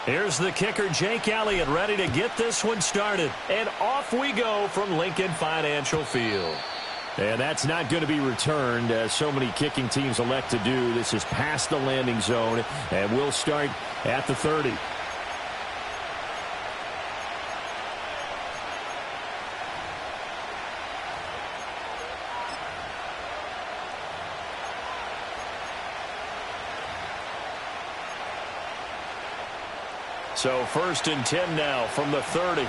Here's the kicker, Jake Elliott, ready to get this one started. And off we go from Lincoln Financial Field. And that's not going to be returned, as so many kicking teams elect to do. This is past the landing zone, and we'll start at the 30. So 1st and 10 now from the 30.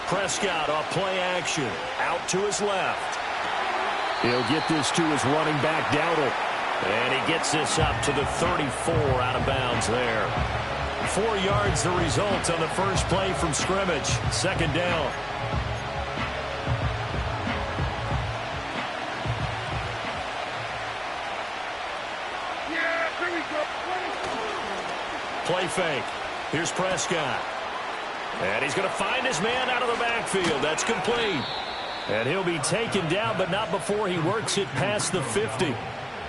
Prescott off play action. Out to his left. He'll get this to his running back, Dowdle. And he gets this up to the 34 out of bounds there. 4 yards the result on the first play from scrimmage. 2nd down. Play fake. Here's Prescott. And he's going to find his man out of the backfield. That's complete. And he'll be taken down, but not before he works it past the 50.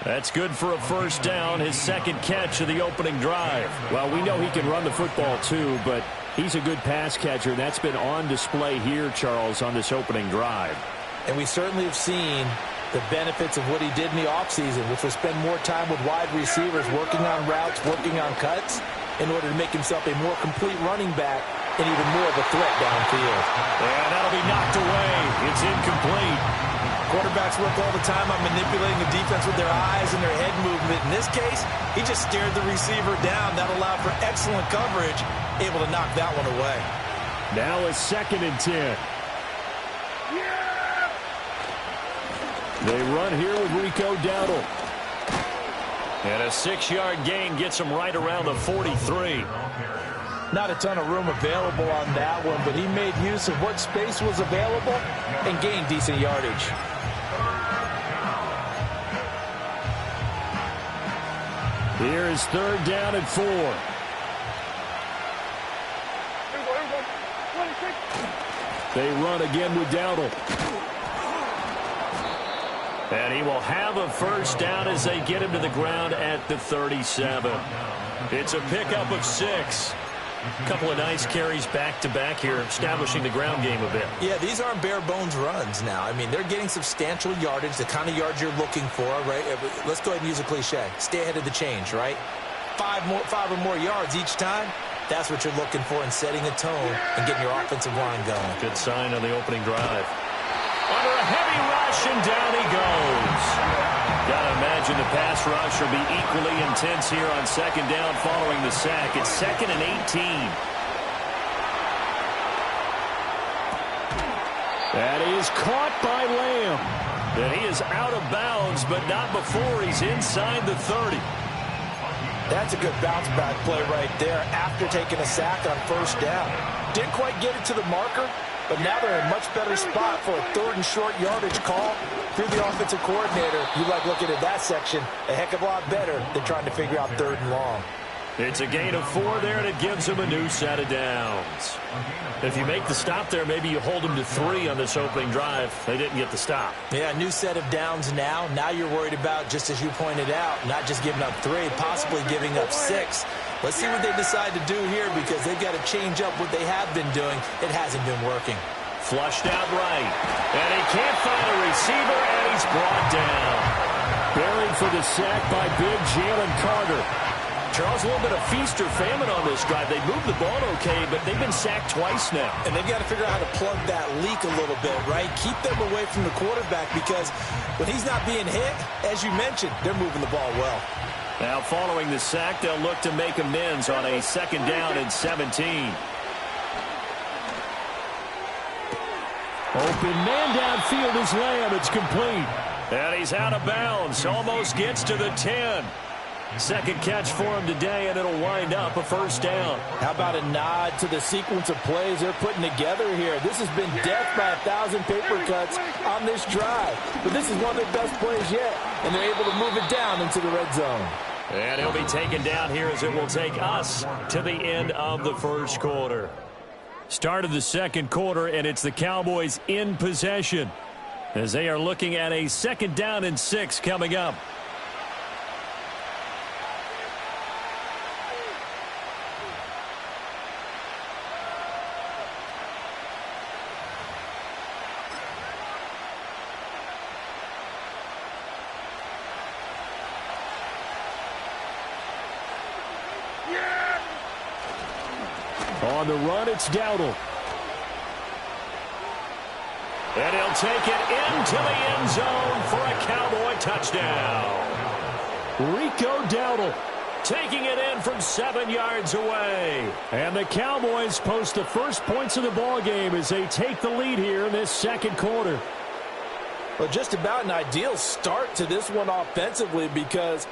That's good for a 1st down, his 2nd catch of the opening drive. Well, we know he can run the football too, but he's a good pass catcher, and that's been on display here, Charles, on this opening drive. And we certainly have seen the benefits of what he did in the offseason, which was spend more time with wide receivers, working on routes, working on cuts, in order to make himself a more complete running back and even more of a threat downfield. And that'll be knocked away. It's incomplete. Quarterbacks work all the time on manipulating the defense with their eyes and their head movement. In this case, he just stared the receiver down. That allowed for excellent coverage, able to knock that one away. Now a 2nd and 10. They run here with Rico Dowdle. And a 6-yard gain gets him right around the 43. Not a ton of room available on that one, but he made use of what space was available and gained decent yardage. Here is 3rd down and 4. They run again with Dowdle. And he will have a 1st down as they get him to the ground at the 37. It's a pickup of 6. A couple of nice carries back-to-back here, establishing the ground game a bit. Yeah, these aren't bare-bones runs now. I mean, they're getting substantial yardage, the kind of yards you're looking for, right? Let's go ahead and use a cliche. Stay ahead of the change, right? 5 or more yards each time. That's what you're looking for in setting a tone and getting your offensive line going. Good sign on the opening drive. Under a heavy rush, and down he goes. Gotta imagine the pass rush will be equally intense here on 2nd down following the sack. It's 2nd and 18. That is caught by Lamb. And he is out of bounds, but not before he's inside the 30. That's a good bounce-back play right there after taking a sack on 1st down. Didn't quite get it to the marker, but now they're in a much better spot for a 3rd and short yardage call through the offensive coordinator. You like looking at that section a heck of a lot better than trying to figure out 3rd and long. It's a gain of 4 there, and it gives him a new set of downs. If you make the stop there, maybe you hold him to 3 on this opening drive. They didn't get the stop. Yeah, new set of downs now. Now you're worried about, just as you pointed out, not just giving up 3, possibly giving up 6. Let's see what they decide to do here, because they've got to change up what they have been doing. It hasn't been working. Flushed out right. And he can't find a receiver, and he's brought down. Buried for the sack by big Jalen Carter. Charles, a little bit of feast or famine on this drive. They moved the ball okay, but they've been sacked twice now. And they've got to figure out how to plug that leak a little bit, right? Keep them away from the quarterback, because when he's not being hit, as you mentioned, they're moving the ball well. Now, following the sack, they'll look to make amends on a 2nd down and 17. Open man downfield is Lamb. It's complete. And he's out of bounds. Almost gets to the 10. 2nd catch for him today, and it'll wind up a 1st down. How about a nod to the sequence of plays they're putting together here? This has been death by 1,000 paper cuts on this drive. But this is one of their best plays yet, and they're able to move it down into the red zone. And he'll be taken down here as it will take us to the end of the 1st quarter. Start of the 2nd quarter, and it's the Cowboys in possession. as they are looking at a 2nd down and 6 coming up. On the run, it's Dowdle. And he'll take it into the end zone for a Cowboy touchdown. Rico Dowdle taking it in from 7 yards away. And the Cowboys post the first points of the ball game as they take the lead here in this 2nd quarter. Well, just about an ideal start to this one offensively because